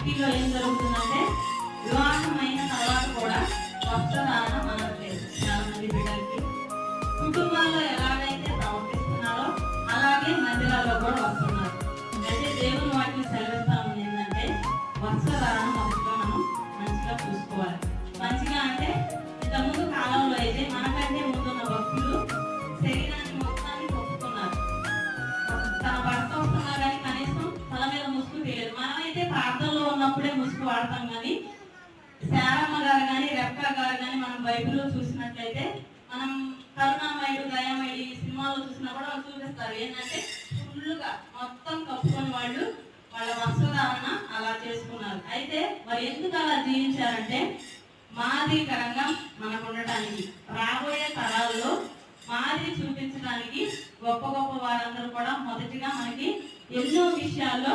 సిటీలో ఏం జరుగుతుందంటే వివాహమైన తర్వాత కూడా వస్త్రదానం అనట్లేదు చాలా మంది బిడ్డలకి. కుటుంబాల్లో ఎలాగైతే ప్రవర్తిస్తున్నారో అలాగే మందిరాల్లో కూడా వస్తున్నారు. అయితే దేవుని వాటిని సెలవిస్తాము ఏంటంటే వస్త్రదానం మొదట్లో మనం మంచిగా చూసుకోవాలి. మంచిగా అంటే ఇంతకుముందు కాలంలో అయితే మనకంటే ముందున్న భక్తులు శరీరాన్ని మొత్తాన్ని కొట్టుకున్నారు. తన భర్త వస్తున్నా కానీ కనీసం తల మీద ముసుగు తెలియదు. మనమైతే ప్రార్థనలో ఉన్నప్పుడే ముసుగు వాడతాం కానీ శారమ్మ గారు కానీ రెక్క గారు కానీ మనం బైబిల్లో చూసినట్లయితే మనం కరుణామయుడు దయామయుడు ఈ సినిమాలో చూసినా కూడా వాళ్ళు చూపిస్తారు ఏంటంటే ఫుల్గా మొత్తం కప్పుకొని వాళ్ళు వాళ్ళ వస్త్రధారణ అలా చేసుకున్నారు. అయితే వారు ఎందుకు అలా జీవించారంటే మాదిరికరంగా మనకు ఉండటానికి, రాబోయే తరాల్లో మాదిరి చూపించడానికి గొప్ప గొప్ప వారందరూ కూడా మొదటిగా మనకి ఎన్నో విషయాల్లో